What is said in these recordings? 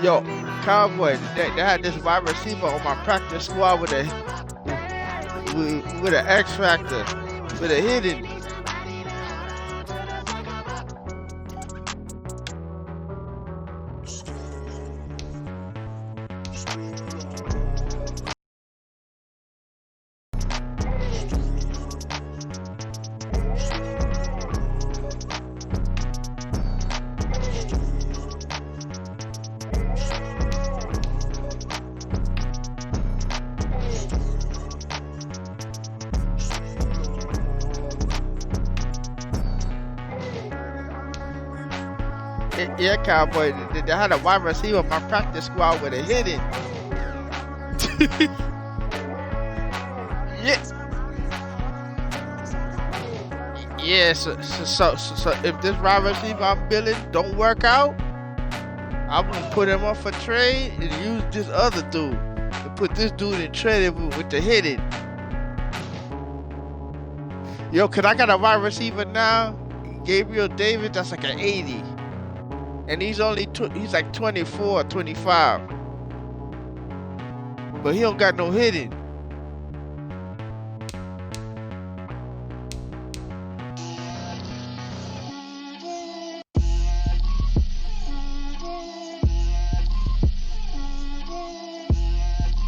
Yo, Cowboy, they had this wide receiver on my practice squad with an X factor, with a hidden. Yeah, Cowboy, they had a wide receiver on my practice squad with a hidden. Yeah. Yeah, so if this wide receiver I'm building don't work out, I'm gonna put him up for trade and use this other dude to put this dude in trade with the hidden. Yo, cause I got a wide receiver now, Gabriel Davis, that's like an 80. And he's he's like 24, 25. But he don't got no hidden.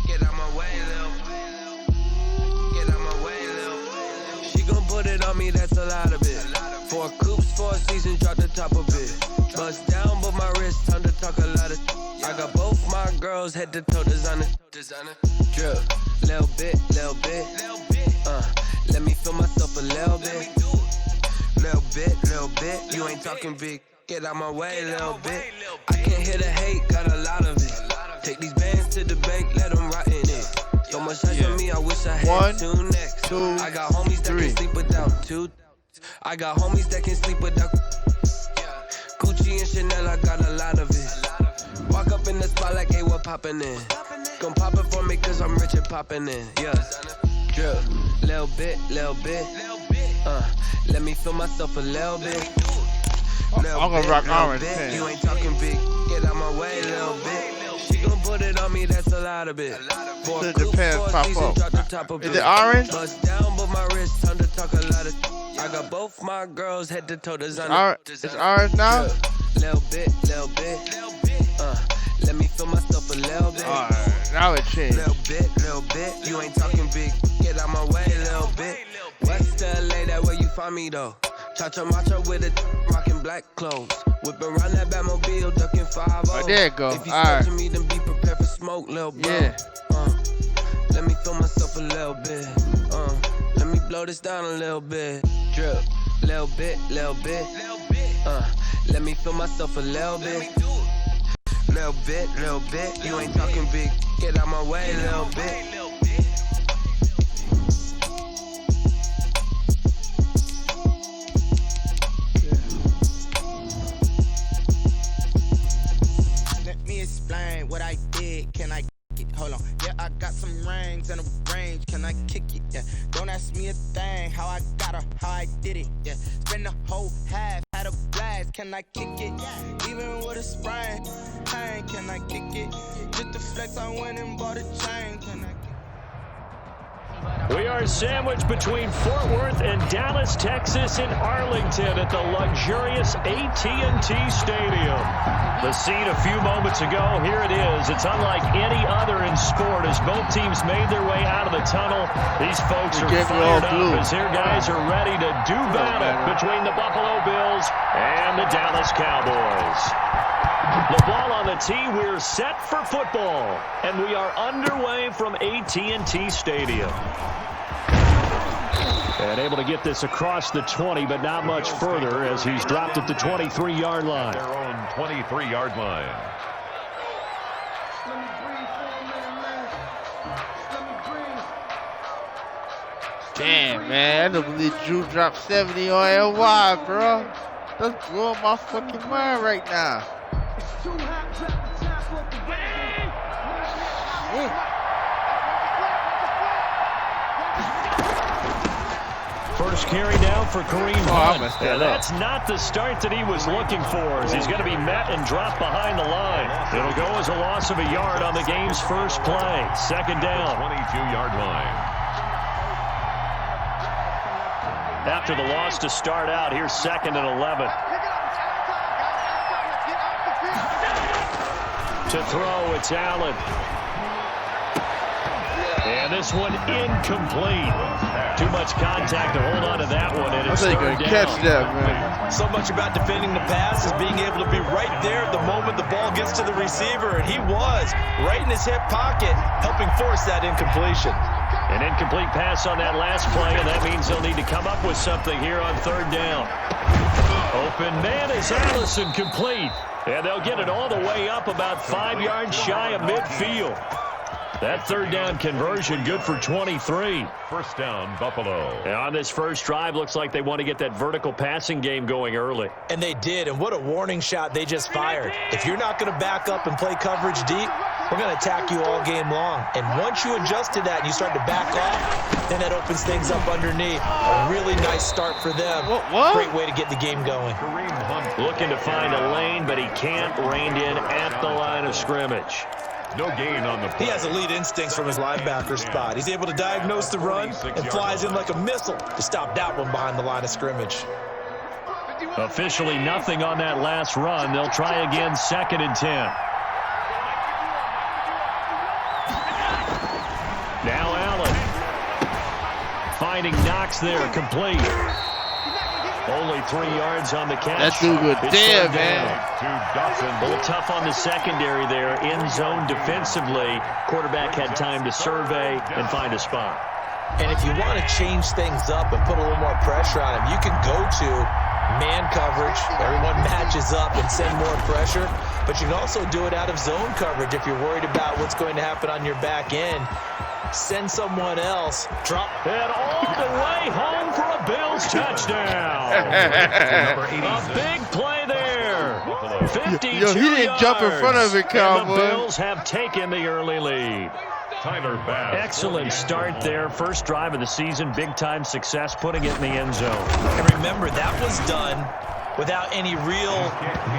Get out my way, Lil. Get out my way, Lil. She gon' put it on me, that's a lot of it. 4 coops, 4 seasons, drop the top of it. Bust down, but my wrist, time to talk a lot of. I got both my girls head to toe designer. Drip, little bit. Let me feel myself a little bit. Little bit. You ain't talking big. Get out my way, little bit. I can't hear the hate, got a lot of it. Take these bands to the bank, let them rot in it. So much hush on me, I wish I had 2 next. 2, I got homies that can sleep without 2. I got homies that can sleep without. Gucci and Chanel, I got a lot of it. Walk up in the spot like, hey, what poppin' in? Gon' pop it for me, cause I'm rich and poppin' in. Yeah. Drip, little bit. Let me feel myself a little bit. I'm gonna rock orange pants. You ain't talking big. Get out my way, little bit. She gon' put it on me, that's a lot of it. The pants pop up. Is it orange? Bust down, but my wrist, time to talk a lot of. I got both my girls head to toe designer. It's orange now? Little bit. Let me feel myself a little bit. Alright, now it changed. Little bit. You ain't talking big. Get out my way, little bit. West LA, that where you find me though. Cha-cha macho with it, rocking black clothes. Whipping around that Batmobile, ducking 5-0. Oh, there it go. If you start to me, then be prepared for smoke, little bro. Yeah. Let me feel myself a little bit. Let me blow this down a little bit. Drip, little bit. Let me feel myself a little bit. Little bit. You ain't talking big. Get out my way, little bit. Let me explain what I did. Can I kick it? Hold on. Yeah, I got some rings and a range. Can I kick it? Yeah. Don't ask me a thing. How I got her, how I did it. Yeah. Spend the whole half. Had a blast. Can I kick it? Even with a sprain. Pain. Can I kick it? Just to flex, I went and bought a chain. Can I kick it? We are sandwiched between Fort Worth and Dallas, Texas in Arlington at the luxurious AT&T Stadium. The scene a few moments ago, here it is. It's unlike any other in sport as both teams made their way out of the tunnle. These folks are fired up as their guys are ready to do battle between the Buffalo Bills and the Dallas Cowboys. The ball on the tee, we're set for football, and we are underway from AT&T Stadium. And able to get this across the 20, but not much further as he's dropped at the 23-yard line. Their own 23-yard line. Damn, man, I don't believe Drew dropped 70 on LY, bro. That's blowing my fucking mind right now. First carry now for Kareem Hunt. Yeah, that's not the start that he was looking for, as he's going to be met and dropped behind the line. It'll go as a loss of a yard on the game's first play. Second down. 22-yard line. After the loss to start out, here's 2nd and 11. To throw, it's Allen. And this one incomplete. Too much contact to hold on to that one, and it's I think third he down. catch that, man. So much about defending the pass is being able to be right there the moment the ball gets to the receiver, and he was right in his hip pocket, helping force that incompletion. An incomplete pass on that last play, and that means they'll need to come up with something here on third down. Open man is Allison, complete. And they'll get it all the way up about 5 yards shy of midfield. That third down conversion good for 23. First down, Buffalo. And on this first drive, looks like they want to get that vertical passing game going early. And they did, and what a warning shot they just fired. If you're not going to back up and play coverage deep, we're going to attack you all game long. And once you adjust to that and you start to back off, then that opens things up underneath. A really nice start for them. What? Great way to get the game going. Kareem Hunt Looking to find a lane, but he can't. Reined in at the line of scrimmage. no gain on the play. He has elite instincts from his linebacker spot. He's able to diagnose the run and flies in like a missile to stop that one behind the line of scrimmage. Officially nothing on that last run. They'll try again, 2nd and 10. Now Allen. Finding Knox there, complete. Only 3 yards on the catch. That dude was It's dead, third down. man. To Dawson. A little tough on the secondary there. In zone defensively. Quarterback had time to survey and find a spot. And if you want to change things up and put a little more pressure on him, you can go to man coverage. Everyone matches up and send more pressure. But you can also do it out of zone coverage if you're worried about what's going to happen on your back end. Send someone else. Drop. And all the way home for a Bills touchdown. Number A 86. big play there. 52 Yo, he didn't jump in front of it, And Cowboy. the Bills have taken the early lead. Tyler Bass. Excellent start there. First drive of the season. Big-time success, putting it in the end zone. And remember, that was done without any real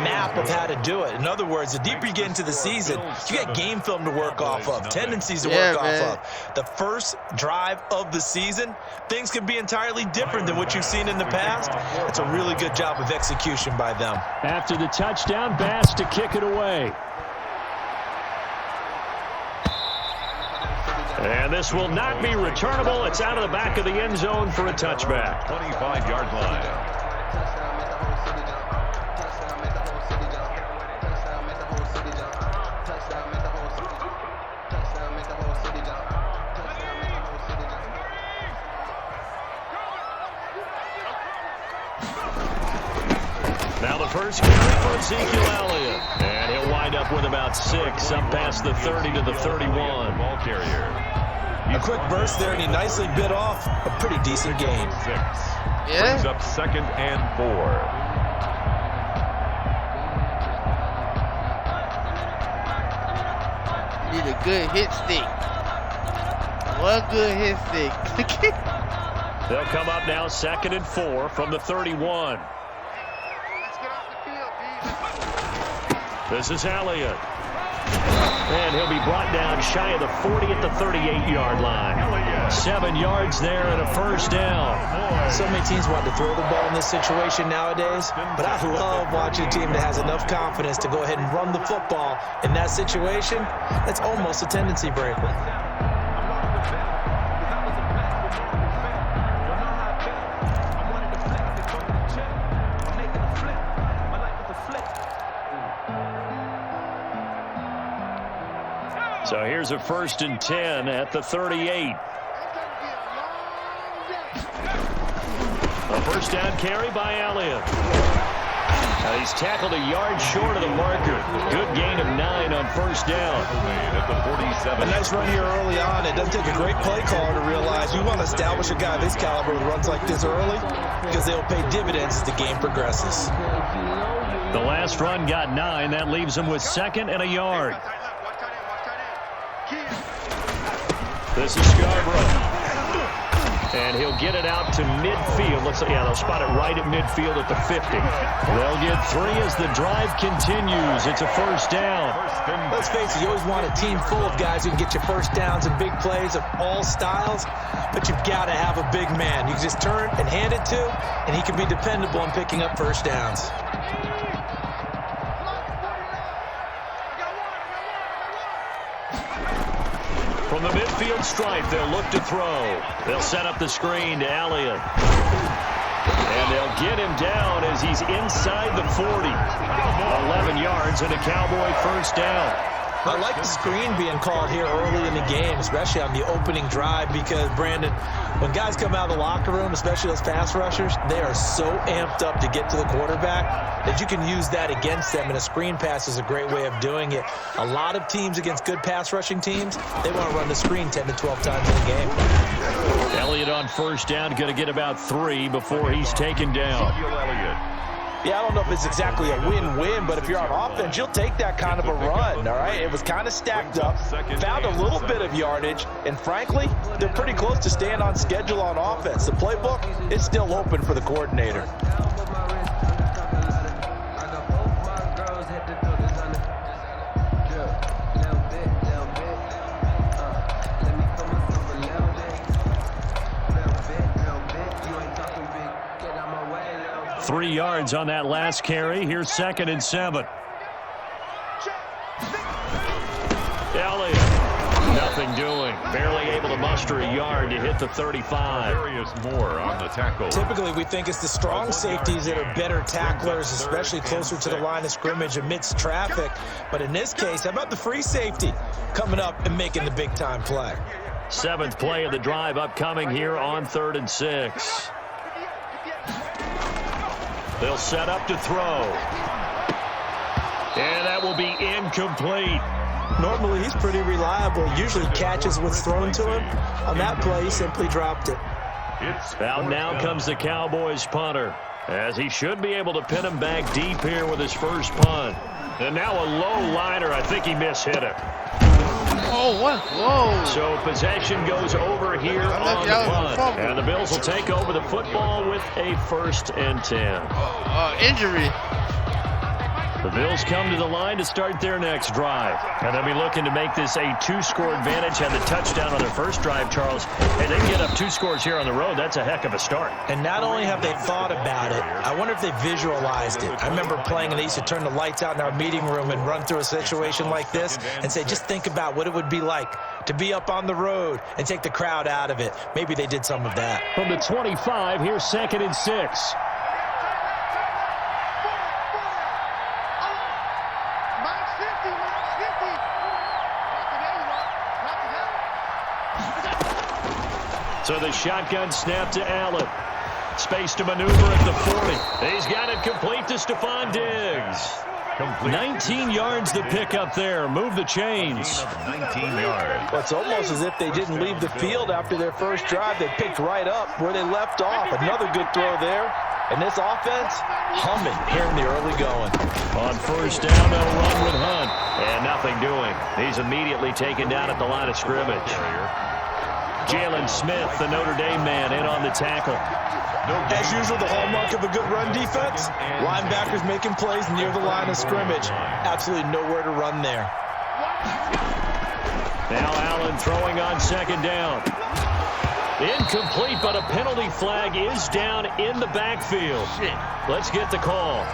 map of how to do it. In other words, the deeper you get into the season, you get game film to work off of, tendencies to work off of. The first drive of the season, things can be entirely different than what you've seen in the past. It's a really good job of execution by them. After the touchdown, Bass to kick it away. And this will not be returnable. It's out of the back of the end zone for a touchback. 25-yard line. Now the first carry for Ezekiel Elliott. And he'll wind up with about 6, up past the 30 to the 31. Ball carrier. A quick burst there, and he nicely bit off a pretty decent gain. 6. Yeah. Brings up 2nd and 4. Need a good hit stick. One good hit stick. They'll come up now 2nd and 4 from the 31. This is Elliott. And he'll be brought down shy of the 40 at the 38-yard line. 7 yards there and a first down. So many teams want to throw the ball in this situation nowadays, but I love watching a team that has enough confidence to go ahead and run the football in that situation. That's almost a tendency breaker. So here's a 1st and 10 at the 38. A first down carry by Elliott. He's tackled a yard short of the marker. Good gain of 9 on first down. At the 47. A nice run here early on. It doesn't take a great play caller to realize you want to establish a guy this caliber with runs like this early because they'll pay dividends as the game progresses. The last run got 9. That leaves him with 2nd and a yard. This is Scarborough. And he'll get it out to midfield. Looks like, yeah, they'll spot it right at midfield at the 50. They'll get 3 as the drive continues. It's a first down. Let's face it, you always want a team full of guys who can get you first downs and big plays of all styles, but you've got to have a big man. You can just turn and hand it to, and he can be dependable in picking up first downs. From the midfield stripe, they'll look to throw. They'll set up the screen to Elliott. And they'll get him down as he's inside the 40. 11 yards and a Cowboy first down. I like the screen being called here early in the game, especially on the opening drive, because, Brandon, when guys come out of the locker room, especially those pass rushers, they are so amped up to get to the quarterback that you can use that against them, and a screen pass is a great way of doing it. A lot of teams against good pass rushing teams, they want to run the screen 10 to 12 times in a game. Elliott on first down, going to get about 3 before he's taken down. Yeah, I don't know if it's exactly a win-win, but if you're on offense, you'll take that kind of a run, all right? It was kind of stacked up, found a little bit of yardage, and frankly, they're pretty close to staying on schedule on offense. The playbook is still open for the coordinator. Three yards on that last carry. Here's 2nd and 7. Elliott, nothing doing. Barely able to muster a yard to hit the 35. More on the tackle. Typically, we think it's the strong safeties that are better tacklers, especially closer to the line of scrimmage amidst traffic. But in this case, how about the free safety coming up and making the big-time play? 7th play of the drive upcoming here on 3rd and 6. They'll set up to throw. And that will be incomplete. Normally, he's pretty reliable. Usually catches what's thrown to him. On that play, he simply dropped it. Out now comes the Cowboys punter, as he should be able to pin him back deep here with his first punt. And now a low liner. I think he mishit it. Oh, what? Whoa. So possession goes over here on the punt. And the Bills will take over the football with a 1st and 10. Injury. The Bills come to the line to start their next drive. And they'll be looking to make this a 2-score advantage. Had the touchdown on their first drive, Charles. And they get up 2 scores here on the road. That's a heck of a start. And not only have they thought about it, I wonder if they visualized it. I remember playing and they used to turn the lights out in our meeting room and run through a situation like this and say, just think about what it would be like to be up on the road and take the crowd out of it. Maybe they did some of that. From the 25, here's 2nd and 6. So the shotgun snap to Allen. Space to maneuver at the 40. He's got it complete to Stephon Diggs. 19 yards to pick up there. Move the chains. 19 yards. Well, it's almost as if they didn't leave the field after their first drive. They picked right up where they left off. Another good throw there. And this offense, humming here in the early going. On first down, they'll run with Hunt. And nothing doing. He's immediately taken down at the line of scrimmage. Jalen Smith, the Notre Dame man, in on the tackle. As usual, the hallmark of a good run defense, linebackers making plays near the line of scrimmage. Absolutely nowhere to run there. Now Allen throwing on 2nd down. Incomplete, but a penalty flag is down in the backfield. Let's get the call.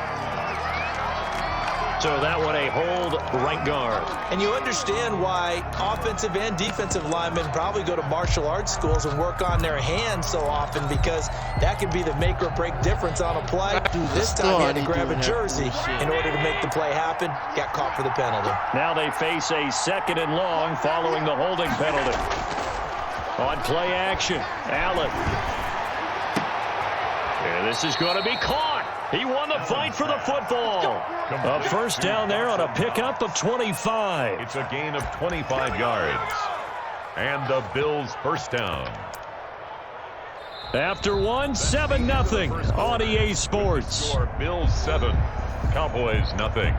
So that one a hold right guard. And you understand why offensive and defensive linemen probably go to martial arts schools and work on their hands so often, because that can be the make or break difference on a play. This time he had to grab a jersey in order to make the play happen. Got caught for the penalty. Now they face a 2nd and long following the holding penalty. On play action, Allen. And this is going to be caught. He won the fight for the football. A first down there on a pickup of 25. It's a gain of 25 yards. And the Bills first down. After 7-0 on EA Sports. Score Bills 7, Cowboys nothing.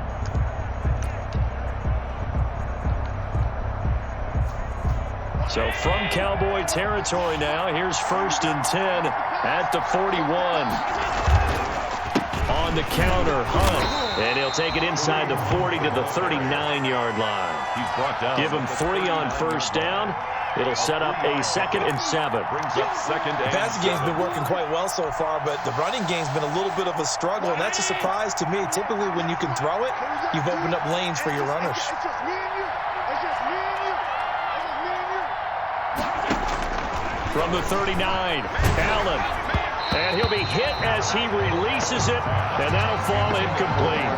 So from Cowboy territory now, here's 1st and 10 at the 41. On the counter, Hunt, and he'll take it inside the 40 to the 39-yard line. He's brought down. Give him 3 on 1st down. It'll set up a 2nd and 7. Brings up 2nd and The passing game's been working quite well so far, but the running game's been a little bit of a struggle, and that's a surprise to me. Typically, when you can throw it, you've opened up lanes for your runners. From the 39, Allen. And he'll be hit as he releases it, and that'll fall incomplete.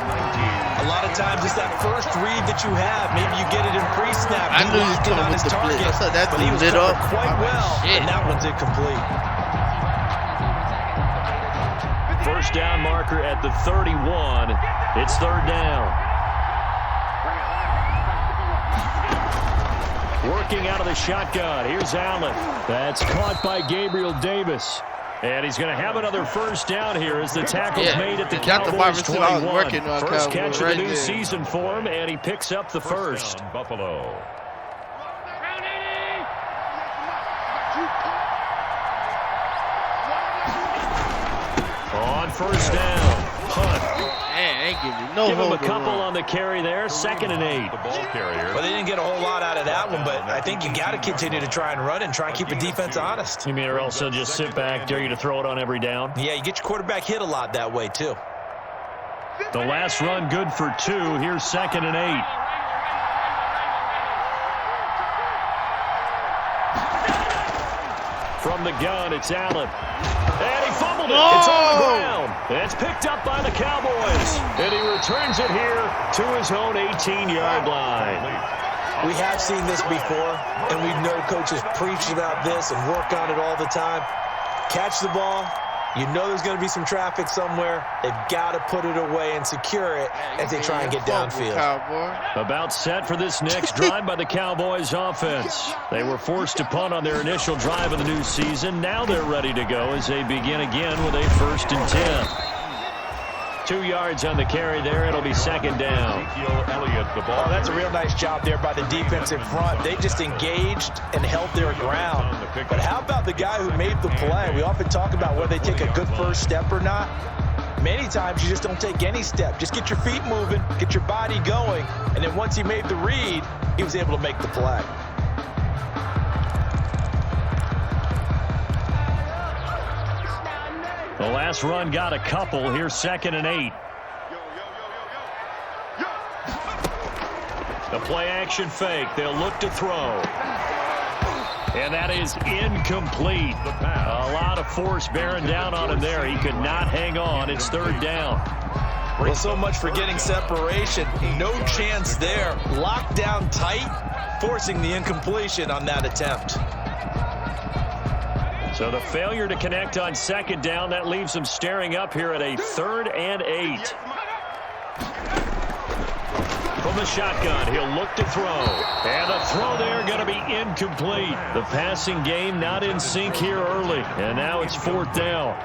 A lot of times it's that first read that you have. Maybe you get it in pre-snap. I knew he was coming with the blitz. I saw that but he dude was lit up. quite well, and that one's incomplete. First down marker at the 31. It's 3rd down. Working out of the shotgun. Here's Allen. That's caught by Gabriel Davis. And he's going to have another 1st down here as the tackle's made at the Cowboys 21. First catch of the new season for him, and he picks up the 1st. Buffalo. On 1st down, Hunt. Man, ain't give me no Give him a hold to couple run. on the carry there. 2nd and 8. The ball carrier. Well, they didn't get a whole lot out of that one, but I think you got to continue to try and run and try and keep the defense honest. You mean, or else they'll just sit back, dare you to throw it on every down? Yeah, you get your quarterback hit a lot that way, too. The last run good for 2. Here's 2nd and 8. From the gun, it's Allen. And he fumbled it. It's on the ground. It's picked up by the Cowboys. And he returns it here to his own 18-yard line. We have seen this before, and we know coaches preach about this and work on it all the time. Catch the ball. You know there's going to be some traffic somewhere. They've got to put it away and secure it as they try and get downfield. About set for this next drive by the Cowboys offense. They were forced to punt on their initial drive of the new season. Now they're ready to go as they begin again with a 1st and 10. 2 yards on the carry there. It'll be 2nd down. Oh, that's a real nice job there by the defense in front. They just engaged and held their ground. But how about the guy who made the play? We often talk about whether they take a good first step or not. Many times you just don't take any step. Just get your feet moving, get your body going, and then once he made the read, he was able to make the play. The last run got a couple. Here's 2nd and 8. The play action fake. They'll look to throw. And that is incomplete. A lot of force bearing down on him there. He could not hang on. It's 3rd down. Well, so much for getting separation. No chance there. Locked down tight, forcing the incompletion on that attempt. So the failure to connect on 2nd down, that leaves them staring up here at a 3rd and 8. From the shotgun, he'll look to throw. And the throw there going to be incomplete. The passing game not in sync here early. And now it's 4th down.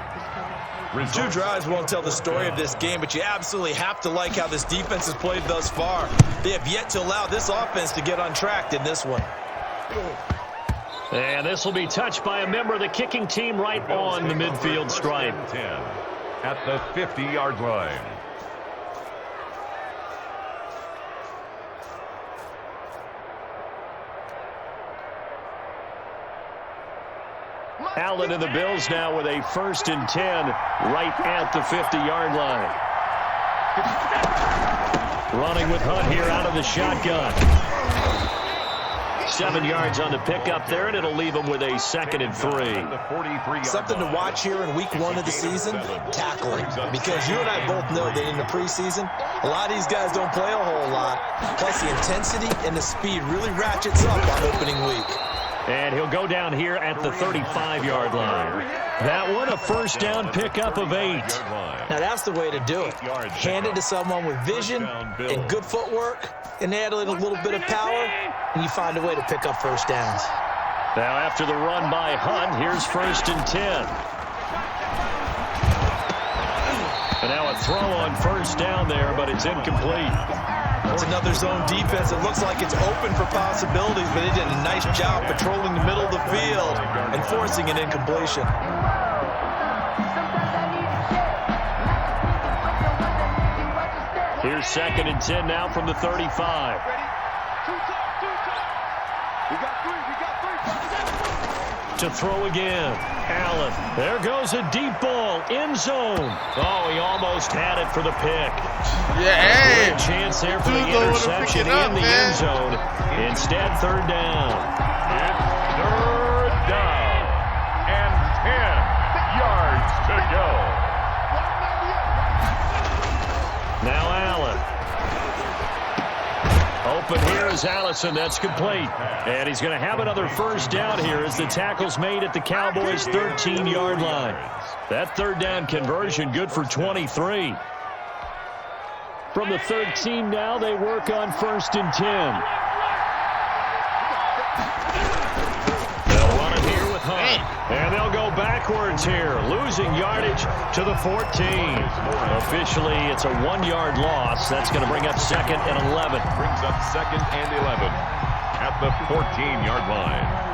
2 drives won't tell the story of this game, but you absolutely have to like how this defense has played thus far. They have yet to allow this offense to get untracked in this one. And this will be touched by a member of the kicking team right on the midfield stripe. 10 at the 50-yard line. Allen and the Bills now with a 1st and 10 right at the 50-yard line. Running with Hunt here out of the shotgun. 7 yards on the pickup there, and it'll leave him with a 2nd and 3. Something to watch here in week 1 of the season, tackling. Because you and I both know that in the preseason, a lot of these guys don't play a whole lot. Plus the intensity and the speed really ratchets up on opening week. And he'll go down here at the 35-yard line. That one, a 1st down pickup of 8. Now that's the way to do it. Hand it to someone with vision and good footwork, and add a little bit of power, and you find a way to pick up 1st downs. Now after the run by Hunt, here's 1st and 10. And now a throw on 1st down there, but it's incomplete. It's another zone defense. It looks like it's open for possibilities, but they did a nice job patrolling the middle of the field and forcing an incompletion. Here's 2nd and 10 now from the 35. To throw again. Allen. There goes a deep ball. End zone. Oh, he almost had it for the pick. Yeah, hey. Great chance there for the interception in the end zone. Instead, 3rd down. It's 3rd down and 10 yards to go. Now Allen. Open here is Allison. That's complete. And he's going to have another 1st down here as the tackle's made at the Cowboys' 13-yard line. That 3rd down conversion good for 23. From the 13 now, they work on 1st and 10. They'll run it here with Hunt. And they'll go backwards here, losing yardage to the 14. Officially, it's a 1-yard loss. That's going to bring up 2nd and 11. Brings up 2nd and 11 at the 14-yard line.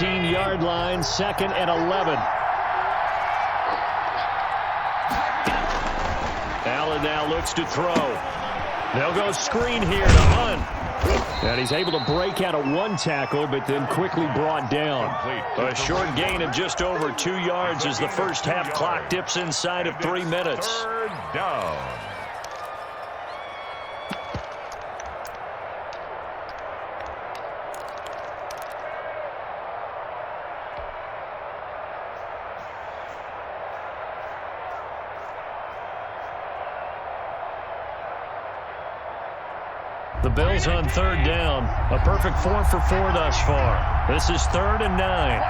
Yard line, 2nd and 11. Allen now looks to throw. They'll go screen here to Hunt. And he's able to break out of 1 tackle, but then quickly brought down. A short gain of just over 2 yards as the first half clock dips inside of 3 minutes. 3rd down. The Bills on 3rd down. A perfect 4 for 4 thus far. This is 3rd and 9.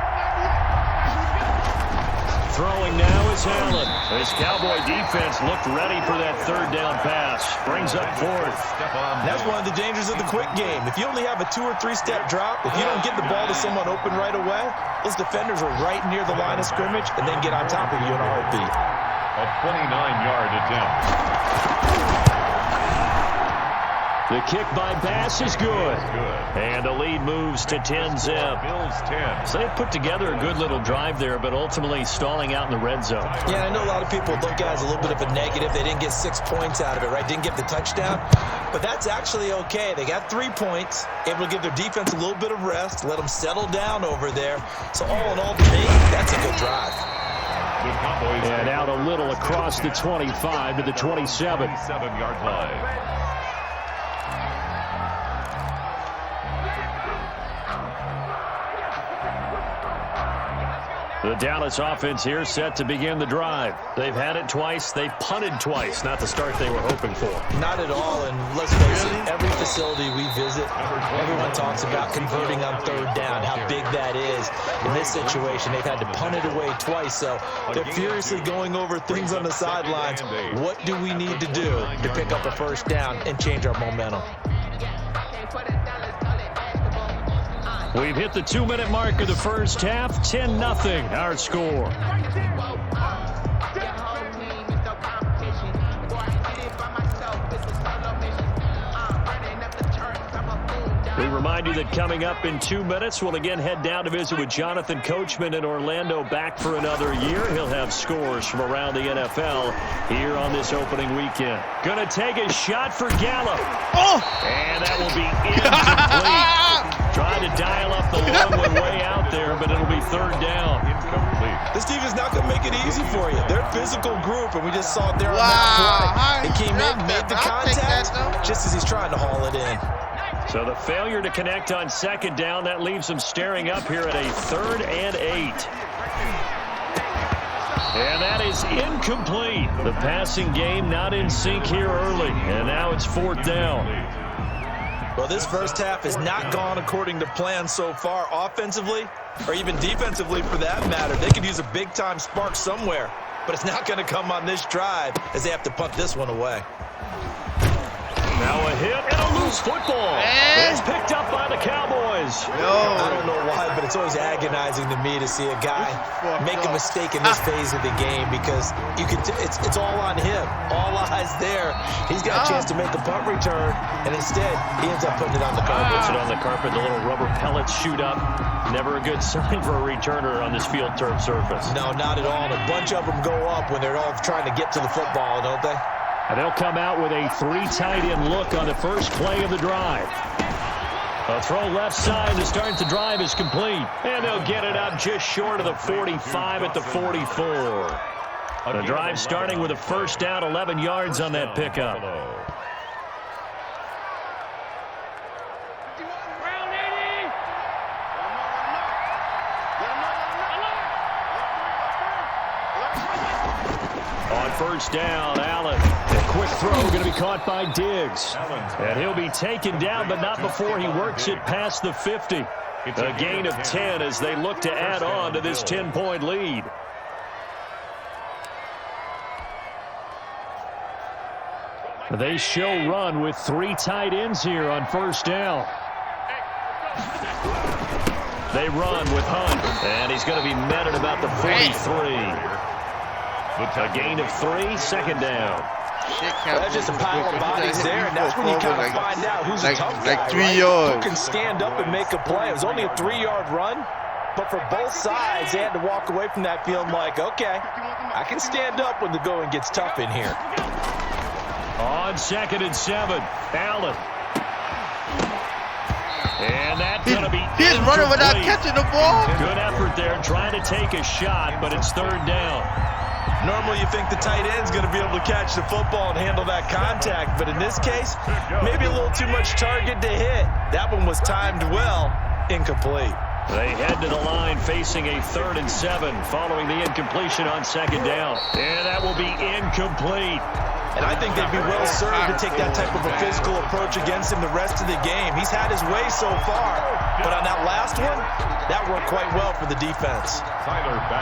Throwing now is Allen. This Cowboy defense looked ready for that 3rd down pass. Brings up 4th. That's one of the dangers of the quick game. If you only have a 2- or 3-step drop, if you don't get the ball to someone open right away, those defenders are right near the line of scrimmage and then get on top of you in a heartbeat. A 29-yard attempt. The kick by Bass is good. And the lead moves to 10-zip. Bills 10. So they put together a good little drive there, but ultimately stalling out in the red zone. Yeah, I know a lot of people look at it as a little bit of a negative. They didn't get 6 points out of it, right? Didn't get the touchdown. But that's actually okay. They got 3 points, able to give their defense a little bit of rest, let them settle down over there. So all in all, to me, that's a good drive. And out a little across the 25 to the 27. 27-yard line. The Dallas offense here set to begin the drive. They've had it twice. They've punted twice. Not the start they were hoping for. Not at all. And let's face it, every facility we visit, everyone talks about converting on 3rd down, how big that is. In this situation, they've had to punt it away twice. So they're furiously going over things on the sidelines. What do we need to do to pick up a 1st down and change our momentum? We've hit the 2-minute mark of the first half. 10-0 our score. We remind you that coming up in 2 minutes, we'll again head down to visit with Jonathan Coachman in Orlando, back for another year. He'll have scores from around the NFL here on this opening weekend. Gonna take a shot for Gallup. Oh! And that will be incomplete. Trying to dial up the long one way out there, but it'll be 3rd down. Incomplete. This defense is not going to make it easy for you. They're a physical group, and we just saw it there on that play. He came in, made the contact, just as he's trying to haul it in. So the failure to connect on 2nd down, that leaves them staring up here at a 3rd and 8. And that is incomplete. The passing game not in sync here early, and now it's 4th down. Well, this first half has not gone according to plan so far, offensively or even defensively for that matter. They could use a big-time spark somewhere, but it's not going to come on this drive as they have to punt this one away. Now a hit and a loose football. It's picked up by the Cowboys. I don't know why, but it's always agonizing to me to see a guy make a mistake in this phase of the game because you can. It's all on him. All eyes there. He's got a chance to make a punt return, and instead he ends up putting it on the carpet. Puts it on the carpet. The little rubber pellets shoot up. Never a good sign for a returner on this field turf surface. No, not at all. And a bunch of them go up when they're all trying to get to the football, don't they? And they'll come out with a 3 tight end look on the first play of the drive. A throw left side to start the drive is complete. And they'll get it up just short of the 45 at the 44. The drive starting with a first down, 11 yards on that pickup. On first down, Allen. A quick throw going to be caught by Diggs. And he'll be taken down, but not before he works it past the 50. A gain of 10 as they look to add on to this 10-point lead. They show run with 3 tight ends here on first down. They run with Hunt, and he's going to be met at about the 43. A gain of 3, second down. That's just a pile of bodies there, and that's when you kind of find out who's a tough guy, like 3 right? yards. Who can stand up and make a play. It was only a 3-yard run, but for both sides, they had to walk away from that feeling like, okay, I can stand up when the going gets tough in here. On 2nd and 7, Allen. And that's going to be He's running without catching the ball. Good effort there, trying to take a shot, but it's 3rd down. Normally you think the tight end's going to be able to catch the football and handle that contact, but in this case, maybe a little too much target to hit. That one was timed well, incomplete. They head to the line facing a 3rd and 7 following the incompletion on 2nd down. And that will be incomplete. And I think they'd be well served to take that type of a physical approach against him the rest of the game. He's had his way so far, but on that last one, that worked quite well for the defense.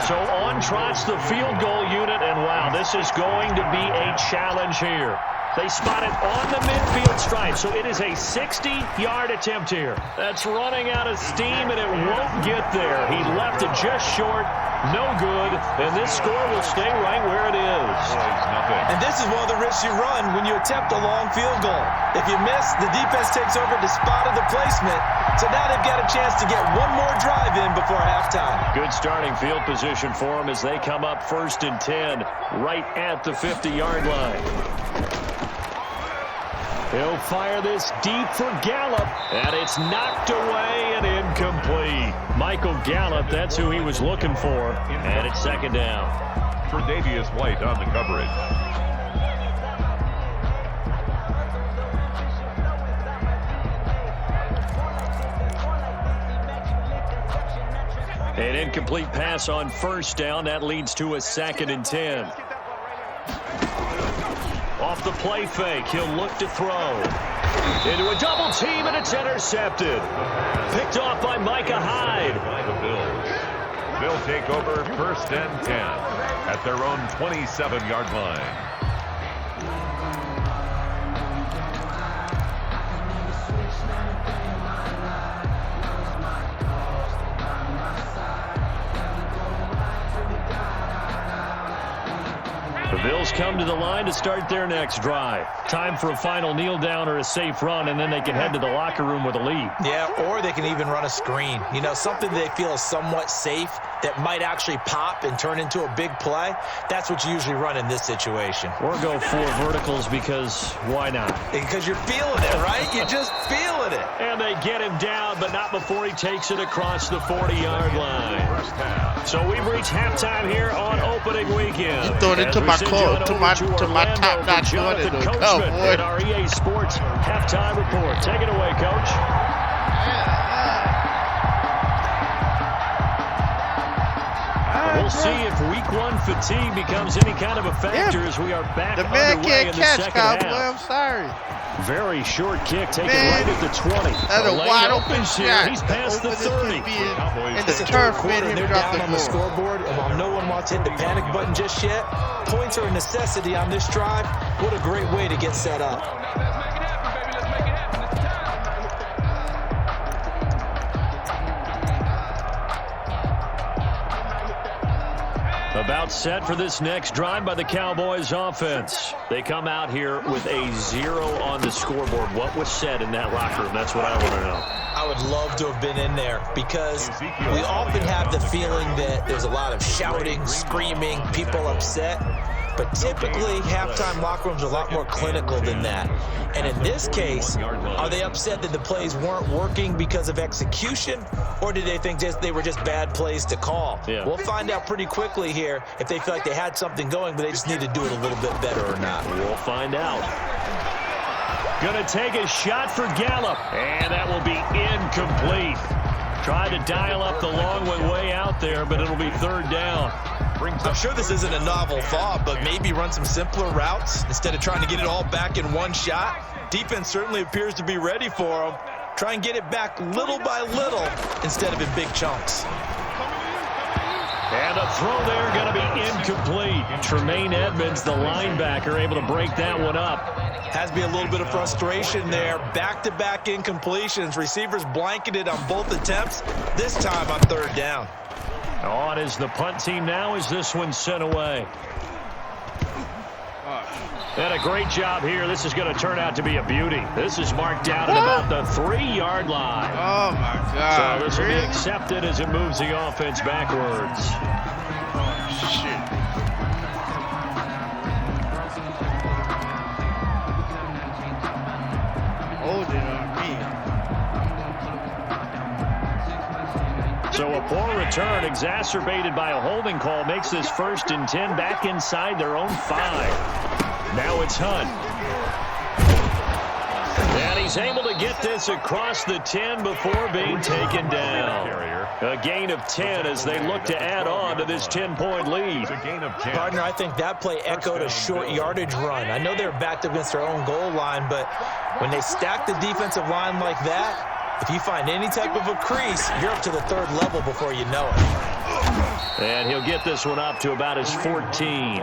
So on trots the field goal unit, and wow, this is going to be a challenge here. They spot it on the midfield stripe, so it is a 60-yard attempt here. That's running out of steam, and it won't get there. He left it just short, no good, and this score will stay right where it is. And this is one of the risks you run when you attempt a long field goal. If you miss, the defense takes over the spot of the placement, so now they've got a chance to get one more drive in before halftime. Good starting field position for them as they come up 1st and 10, right at the 50-yard line. He'll fire this deep for Gallup, and it's knocked away and incomplete. Michael Gallup, that's who he was looking for, and it's 2nd down. Tre'Davious White on the coverage. An incomplete pass on first down. That leads to a 2nd and 10. Off the play fake, he'll look to throw. Into a double team, and it's intercepted. Picked off by Micah Hyde. The Bills. They'll take over 1st and 10 at their own 27-yard line. The Bills come to the line to start their next drive. Time for a final kneel down or a safe run, and then they can head to the locker room with a lead. Yeah, or they can even run a screen. You know, something they feel is somewhat safe that might actually pop and turn into a big play. That's what you usually run in this situation. Or go 4 verticals because why not? Because you're feeling it, right? You're just feeling it. And they get him down, but not before he takes it across the 40-yard line. So we've reached halftime here on opening weekend. You throwing it to my top-notch Jonathan Coachman at our EA Sports halftime report. Take it away, Coach. We'll see if week 1 fatigue becomes any kind of a factor as we are back underway in the second half. I'm sorry. Very short kick taken right at the 20. That's a wide open shot. He's past the 30. And the turf made him drop the on the scoreboard, and while no one wants to hit the panic button just yet, points are a necessity on this drive. What a great way to get set up. 2 About set for this next drive by the Cowboys offense. They come out here with a 0 on the scoreboard. What was said in that locker room? That's what I want to know. I would love to have been in there because we often have the feeling that there's a lot of shouting, screaming, people upset. But typically, halftime locker rooms are a lot more clinical than that. And in this case, are they upset that the plays weren't working because of execution? Or did they think they were just bad plays to call? Yeah. We'll find out pretty quickly here if they feel like they had something going, but they just need to do it a little bit better or not. We'll find out. Going to take a shot for Gallup. And that will be incomplete. Tried to dial up the long one way out there, but it'll be 3rd down. I'm sure this isn't a novel thought, but maybe run some simpler routes instead of trying to get it all back in one shot. Defense certainly appears to be ready for them. Try and get it back little by little instead of in big chunks. And a throw there going to be incomplete. Tremaine Edmonds, the linebacker, able to break that one up. Has to be a little bit of frustration there. Back-to-back incompletions. Receivers blanketed on both attempts, this time on 3rd down. On is the punt team now as this one's sent away. And a great job here. This is going to turn out to be a beauty. This is marked down at about the 3-yard line. Oh, my God. So this will really? be accepted as it moves the offense backwards. Oh, shit. Hold it on me. So a poor return exacerbated by a holding call makes this 1st and 10 back inside their own 5. Now it's Hunt. And he's able to get this across the 10 before being taken down. A gain of 10 as they look to add on to this 10-point lead. Partner, I think that play echoed a short yardage run. I know they're backed up against their own goal line, but when they stack the defensive line like that, if you find any type of a crease, you're up to the 3rd level before you know it. And he'll get this one up to about his 14.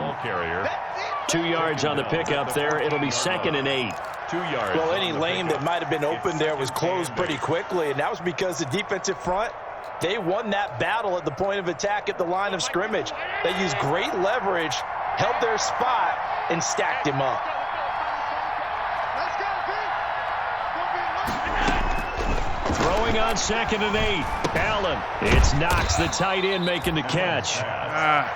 2 yards on the pickup there. It'll be 2nd and 8. 2 yards. Well, any lane that might have been open there was closed pretty quickly, and that was because the defensive front, they won that battle at the point of attack at the line of scrimmage. They used great leverage, held their spot, and stacked him up. Throwing on 2nd and 8. Allen. It's Knox, the tight end, making the catch.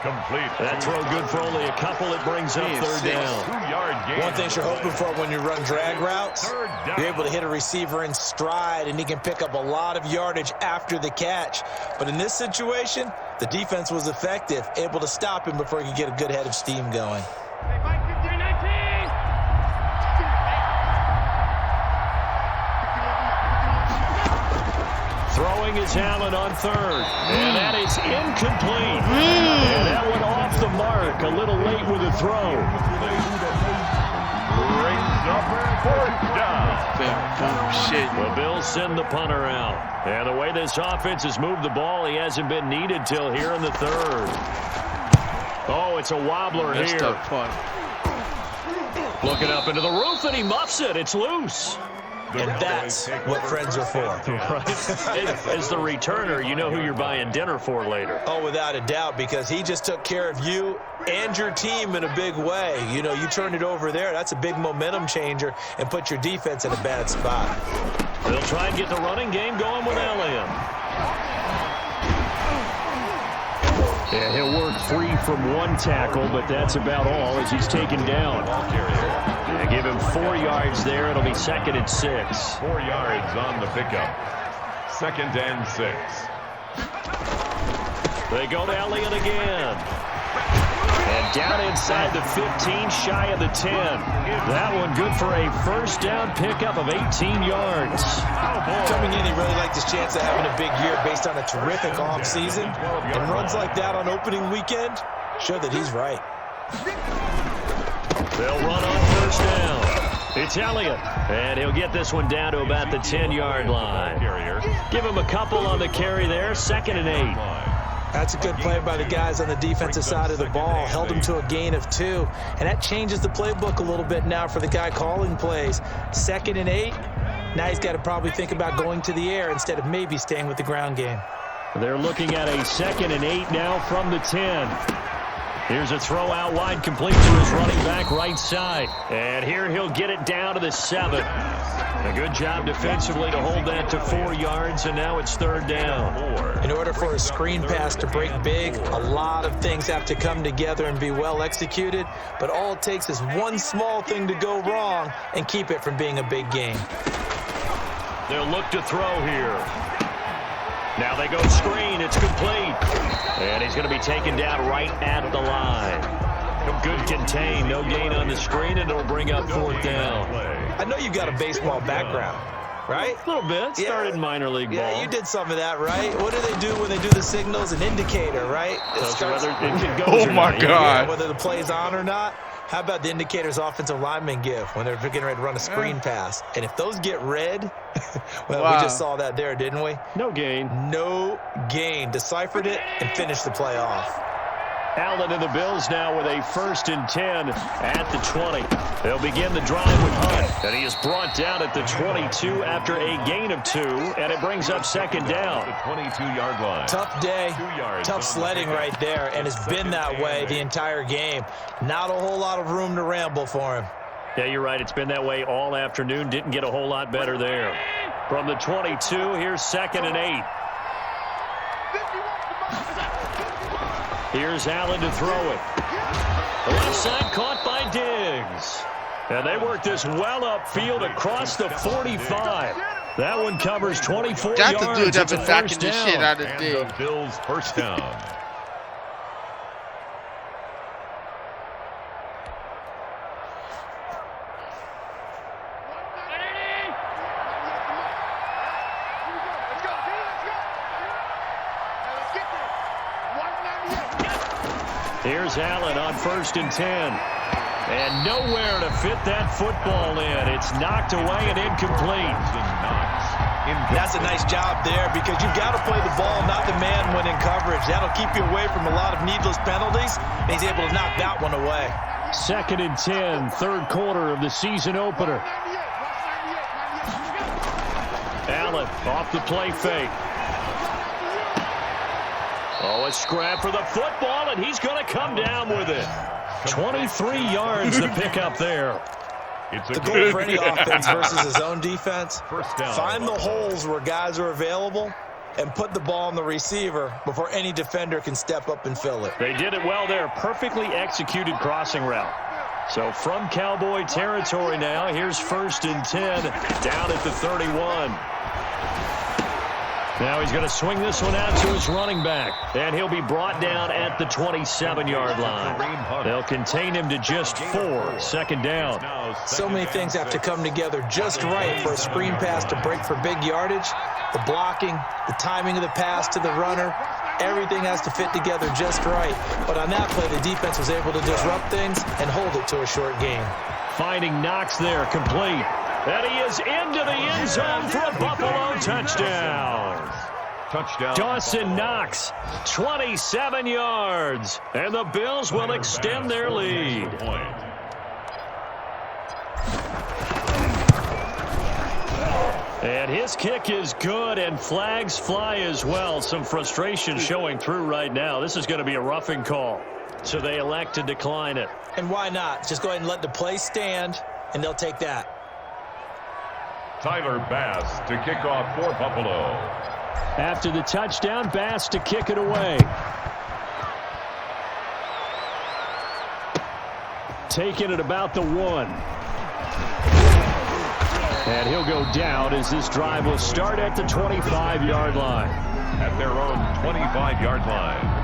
Complete. That throw good for only a couple. It brings up 3rd down. 2-yard gain. One thing you're hoping for when you run drag routes, you're able to hit a receiver in stride, and he can pick up a lot of yardage after the catch. But in this situation, the defense was effective, able to stop him before he could get a good head of steam going. Throwing is Allen on 3rd. And that is incomplete. And that one off the mark. A little late with the throw. Brings up 4th down. Shit. The Bills send the punter out. And the way this offense has moved the ball, he hasn't been needed till here in the 3rd. Oh, it's a wobbler That's here. tough punt. Looking up into the roof, and he muffs it. It's loose. And that's what friends are for. Right. As the returner, you know who you're buying dinner for later. Oh, without a doubt, because he just took care of you and your team in a big way. You know, you turned it over there. That's a big momentum changer and put your defense in a bad spot. They'll try and get the running game going with Elliott. Yeah, he'll work free from 1 tackle, but that's about all as he's taken down. And give him 4 yards there. It'll be 2nd and 6. 4 yards on the pickup. 2nd and 6. They go to Elliott again. And down inside the 15, shy of the 10. That one good for a 1st down pickup of 18 yards. Coming in, he really liked his chance of having a big year based on a terrific offseason. And runs like that on opening weekend show that he's right. They'll run on 1st down. It's Elliott. And he'll get this one down to about the 10-yard line. Give him a couple on the carry there. 2nd and 8. That's a good play by the guys on the defensive side of the ball. Held him to a gain of 2. And that changes the playbook a little bit now for the guy calling plays. 2nd and 8. Now he's got to probably think about going to the air instead of maybe staying with the ground game. They're looking at a 2nd and 8 now from the 10. Here's a throw out wide, complete to his running back right side. And here he'll get it down to the 7. A good job defensively to hold that to 4 yards, and now it's 3rd down. In order for a screen pass to break big, a lot of things have to come together and be well executed, but all it takes is one small thing to go wrong and keep it from being a big game. They'll look to throw here. Now they go screen. It's complete. And he's going to be taken down right at the line. Good contain. No gain on the screen, and it'll bring up 4th down. I know you've got a baseball background, right? A little bit. Started in minor league ball. Yeah, you did some of that, right? What do they do when they do the signals? An indicator, right? Oh, my God. Yeah, whether the play's on or not. How about the indicators offensive linemen give when they're getting ready to run a screen pass? And if those get red, well, we just saw that there, didn't we? No gain. No gain. Deciphered it and finished the play off. Allen and the Bills now with a 1st and 10 at the 20. They'll begin the drive with Hunt, and he is brought down at the 22 after a gain of 2, and it brings up 2nd down. The 22-yard line. Tough day, tough sledding right there, and it's been that way the entire game. Not a whole lot of room to ramble for him. Yeah, you're right. It's been that way all afternoon. Didn't get a whole lot better there. From the 22, here's 2nd and 8. Here's Allen to throw it. The left side caught by Diggs. And they work this well upfield across the 45. That one covers 24 yards. That's the dude that's been knocking the shit out of Diggs. The Bills' 1st down. Here's Allen on 1st and 10. And nowhere to fit that football in. It's knocked away and incomplete. That's a nice job there because you've got to play the ball, not the man when in coverage. That'll keep you away from a lot of needless penalties. And he's able to knock that one away. 2nd and 10, 3rd quarter of the season opener. Allen off the play fake. Oh, a scrap for the football, and he's going to come down with it. 23 yards to pick up there. It's the goal for any offense versus his own defense. Find the holes where guys are available and put the ball on the receiver before any defender can step up and fill it. They did it well there. Perfectly executed crossing route. So from Cowboy territory now, here's 1st and 10 down at the 31. Now he's going to swing this one out to his running back. And he'll be brought down at the 27-yard line. They'll contain him to just 4. 2nd down. So many things have to come together just right for a screen pass to break for big yardage. The blocking, the timing of the pass to the runner, everything has to fit together just right. But on that play, the defense was able to disrupt things and hold it to a short game. Finding Knox there, complete. And he is into the end zone for a Buffalo touchdown. Dawson Knox, 27 yards. And the Bills will extend their lead. And his kick is good, and flags fly as well. Some frustration showing through right now. This is going to be a roughing call. So they elect to decline it. And why not? Just go ahead and let the play stand, and they'll take that. Tyler Bass to kick off for Buffalo. After the touchdown, Bass to kick it away. Taking it about the 1. And he'll go down as this drive will start at the 25-yard line. At their own 25-yard line.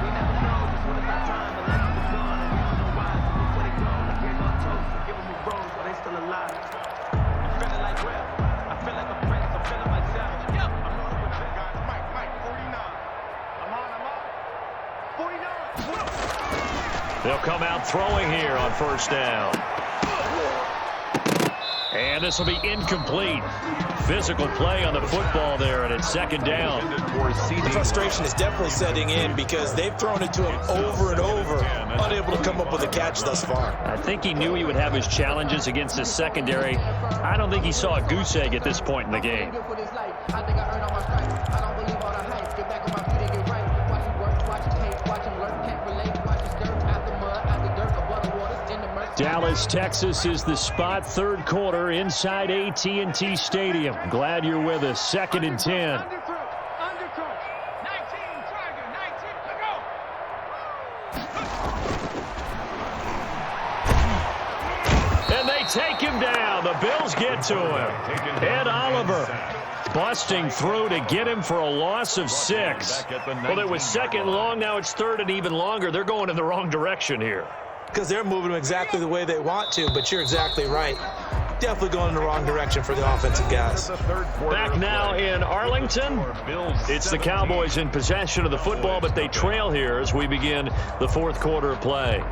They'll come out throwing here on 1st down. And this will be incomplete. Physical play on the football there, and it's 2nd down. The frustration is definitely setting in because they've thrown it to him over and over, unable to come up with a catch thus far. I think he knew he would have his challenges against his secondary. I don't think he saw a goose egg at this point in the game. Dallas, Texas is the spot. Third quarter inside AT&T Stadium. Glad you're with us. 2nd and 10. And they take him down. The Bills get to him. Ed Oliver busting through to get him for a loss of 6. Well, it was 2nd long. Now it's 3rd and even longer. They're going in the wrong direction here. Because they're moving them exactly the way they want to, but you're exactly right. Definitely going in the wrong direction for the offensive guys. Back now in Arlington, it's the Cowboys in possession of the football, but they trail here as we begin the 4th quarter of play.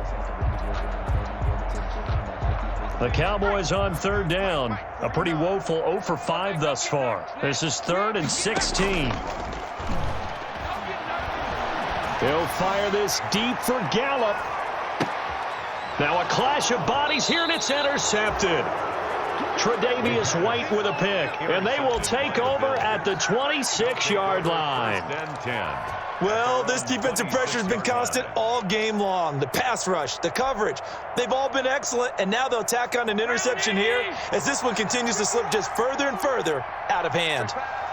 The Cowboys on 3rd down. A pretty woeful 0 for 5 thus far. This is 3rd and 16. They'll fire this deep for Gallup. Now a clash of bodies here, and it's intercepted. Tre'Davious White with a pick, and they will take over at the 26-yard line. Well, this defensive pressure has been constant all game long. The pass rush, the coverage, they've all been excellent, and now they'll tack on an interception here as this one continues to slip just further and further out of hand.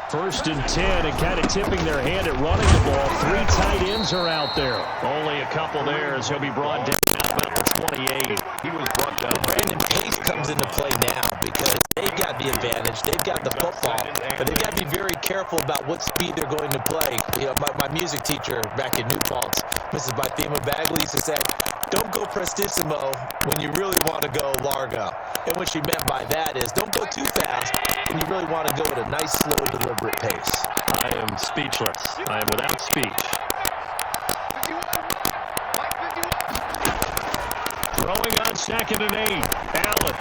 1st and 10, and kind of tipping their hand at running the ball. 3 tight ends are out there. Only a couple there as he'll be brought down about the 28. He was brought down. Brandon Pace comes into play now because they've got the advantage. They've got the football, but they've got to be very careful about what speed they're going to play. You know, my music teacher back in New Paltz, Mrs. Bythema Bagley, used to say, don't go prestissimo when you really want to go largo. And what she meant by that is don't go too fast when you really want to go at a nice, slow, deliberate pace. I am speechless. I am without speech. Throwing on 2nd and 8. Allen.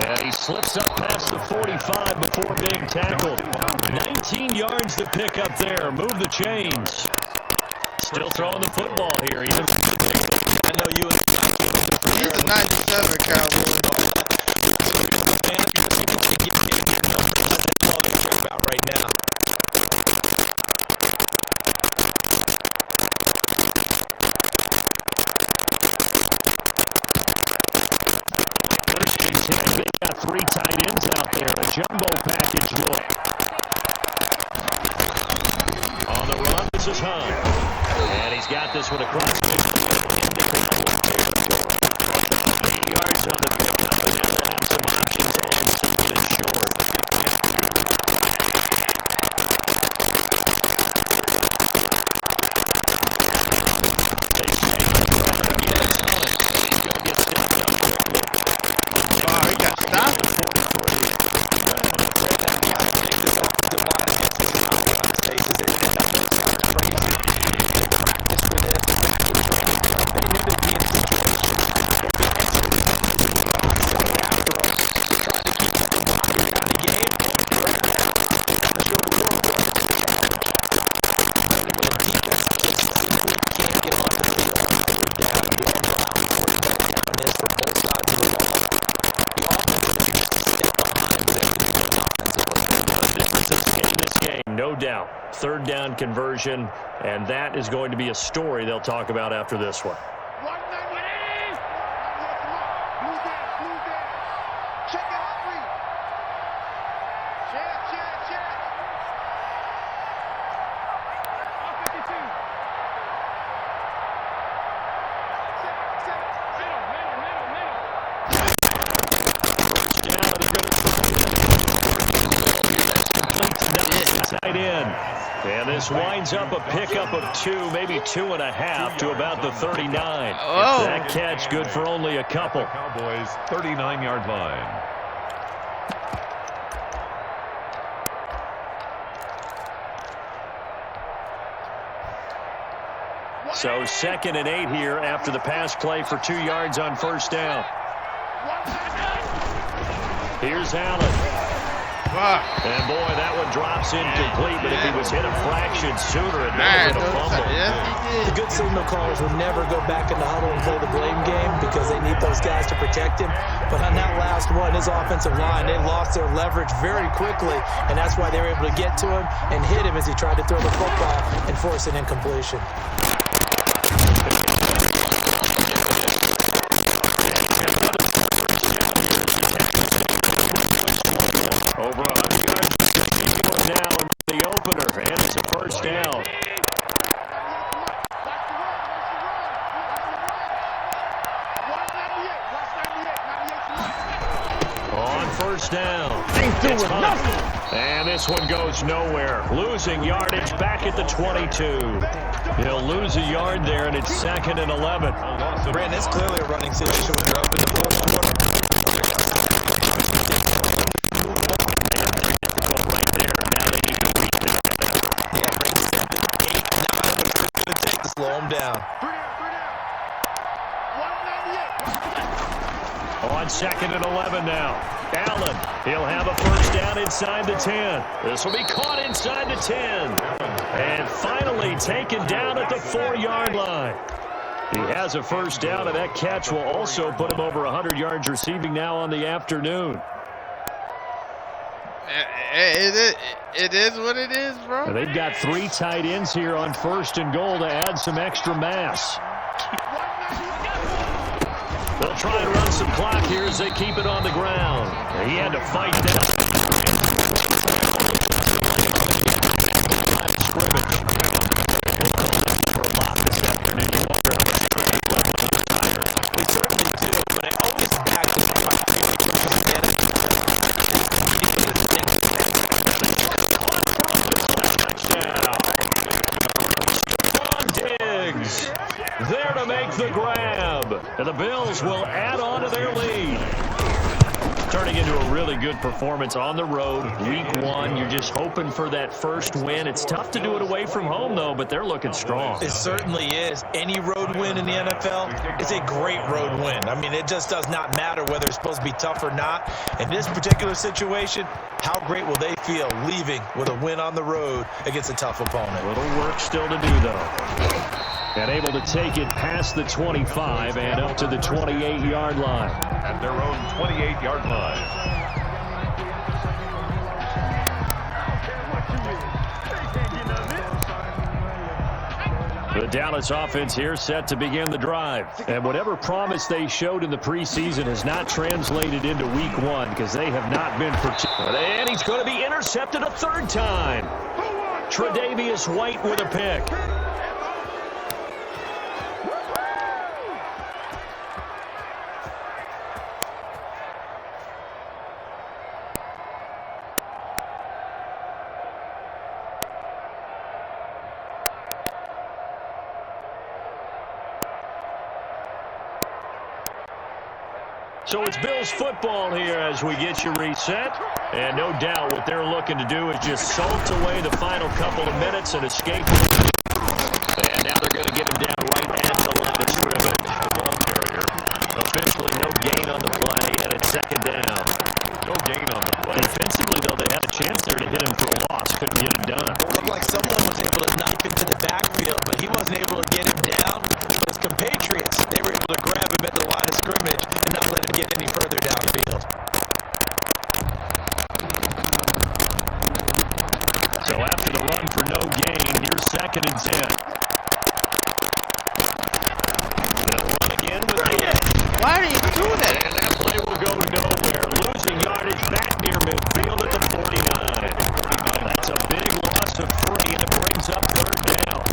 And he slips up past the 45 before being tackled. 19 yards to pick up there. Move the chains. Still throwing the football here. I know you and He's a 97 Cowboy. Right now. First and 10, they got 3 tight ends out there. A jumbo package look. On the run, this is Hunt. And he's got this one across the 8 yards on the pickup, and now they'll have some options and something is short. Doubt. 3rd down conversion, and that is going to be a story they'll talk about after this one. And this winds up a pickup of 2, maybe 2.5 to about the 39. Oh. That catch good for only a couple. Cowboys 39-yard line. So 2nd and 8 here after the pass play for 2 yards on 1st down. Here's Allen. And boy, that one drops incomplete, but if he was hit a fraction sooner, it would have been a fumble. The good signal callers will never go back in the huddle and play the blame game because they need those guys to protect him. But on that last one, his offensive line, they lost their leverage very quickly, and that's why they were able to get to him and hit him as he tried to throw the football and force an incompletion. now in the opener, and it's a first down. On first down, it's Hunt. And this one goes nowhere. Losing yardage back at the 22. He'll lose a yard there, and it's 2nd and 11. Brandon, it's clearly a running situation when you're up in the fourth quarter. Right there. Now they need to beat them. Yeah, bring 7, 8, 9. What's it going to take to slow him down? On 2nd and 11 now. Allen, he'll have a first down inside the 10. This will be caught inside the 10. And finally taken down at the 4-yard line. He has a first down, and that catch will also put him over 100 yards receiving now on the afternoon. It is what it is, bro. They've got 3 tight ends here on 1st and goal to add some extra mass. They'll try and run some clock here as they keep it on the ground. He had to fight that. For a lot this afternoon. We certainly do, but I always back to Diggs there to make the grab. And the Bills will add on to their lead. Turning into a really good performance on the road. Week 1, you're just hoping for that first win. It's tough to do it away from home, though, but they're looking strong. It certainly is. Any road win in the NFL is a great road win. I mean, it just does not matter whether it's supposed to be tough or not. In this particular situation, how great will they feel leaving with a win on the road against a tough opponent? Little work still to do, though. And able to take it past the 25 and up to the 28-yard line. At their own 28-yard line. The Dallas offense here set to begin the drive. And whatever promise they showed in the preseason has not translated into week 1 because they have not been particular. And he's going to be intercepted a 3rd time. Tre'Davious White with a pick. So it's Bills football here as we get you reset. And no doubt what they're looking to do is just salt away the final couple of minutes and escape. And now they're going to get him down right at the line of scrimmage. Ball carrier. Officially no gain on the play, and it's 2nd down. No gain on the play. Defensively, though, they had a chance there to hit him for a loss. Couldn't get it done. It looked like someone was able to knife into the backfield, but he wasn't able to get him down. But his compatriots, they were able to grab him at the line of scrimmage and not let him get any further downfield. So after the run for no gain, here's 2nd and 10. They'll run again with Why do you do that? and that play will go nowhere. Losing yardage back near midfield at the 49. That's a big loss of 3, and it brings up 3rd down.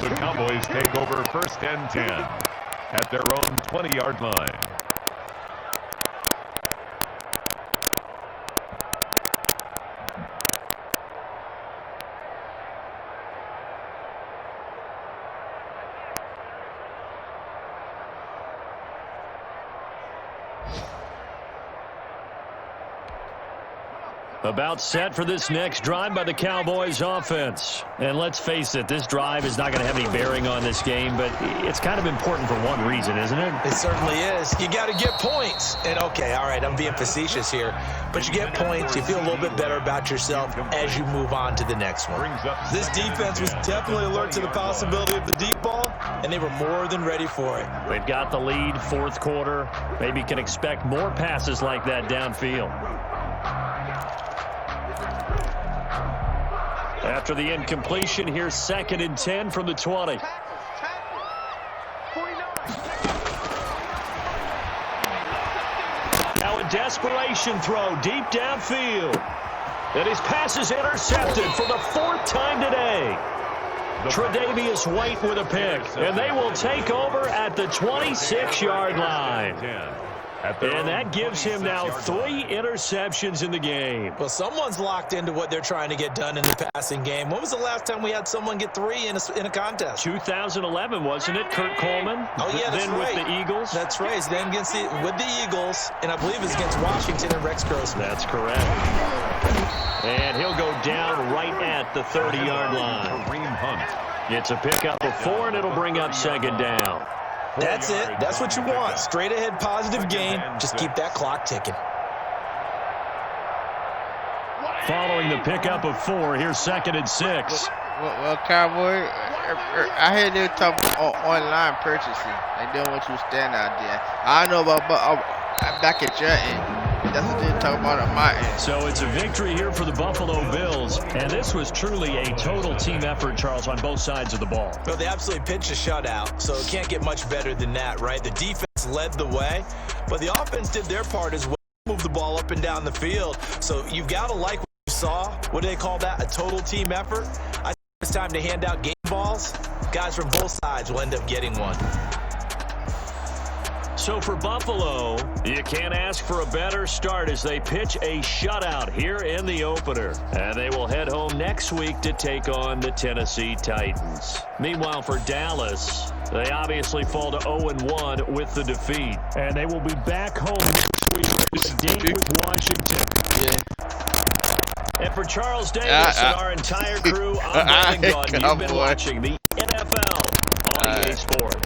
The Cowboys take over 1st and 10 at their own 20-yard line. About set for this next drive by the Cowboys offense. And let's face it, this drive is not going to have any bearing on this game, but it's kind of important for one reason, isn't it? It certainly is. You got to get points. And okay, all right, I'm being facetious here, but you get points, you feel a little bit better about yourself as you move on to the next one. This defense was definitely alert to the possibility of the deep ball, and they were more than ready for it. They've got the lead, 4th quarter. Maybe can expect more passes like that downfield. After the incompletion, here's 2nd and 10 from the 20. Now a desperation throw deep downfield. And his pass is intercepted for the 4th time today. Tre'Davious White with a pick. And they will take over at the 26-yard line. And that gives him now 3 interceptions in the game. Well, someone's locked into what they're trying to get done in the passing game. When was the last time we had someone get 3 in a contest? 2011, wasn't it? Kurt Coleman? Oh, yeah, that's then right. With the Eagles? That's right. Then with the Eagles, and I believe it's against Washington and Rex Grossman. That's correct. And he'll go down right at the 30-yard line. It's a pickup of 4, and it'll bring up 2nd down. That's it. That's what you want. Straight ahead positive gain. Just keep that clock ticking. Following the pickup of 4, here's 2nd and 6. Well, Cowboy, I heard they were talking online purchasing. They don't want you to stand out there. I don't know about back at your end. That's what they're talking about on my end. So it's a victory here for the Buffalo Bills. And this was truly a total team effort, Charles, on both sides of the ball. Well, they absolutely pitched a shutout, so it can't get much better than that, right? The defense led the way, but the offense did their part as well. Move the ball up and down the field. So you've got to like what you saw. What do they call that? A total team effort? I think it's time to hand out game balls. Guys from both sides will end up getting one. So for Buffalo, you can't ask for a better start as they pitch a shutout here in the opener. And they will head home next week to take on the Tennessee Titans. Meanwhile, for Dallas, they obviously fall to 0-1 with the defeat. And they will be back home next week to a date with Washington. Yeah. And for Charles Davis and our entire crew, I'm Brandon Gaudin. You've been watching the NFL on EA Sports.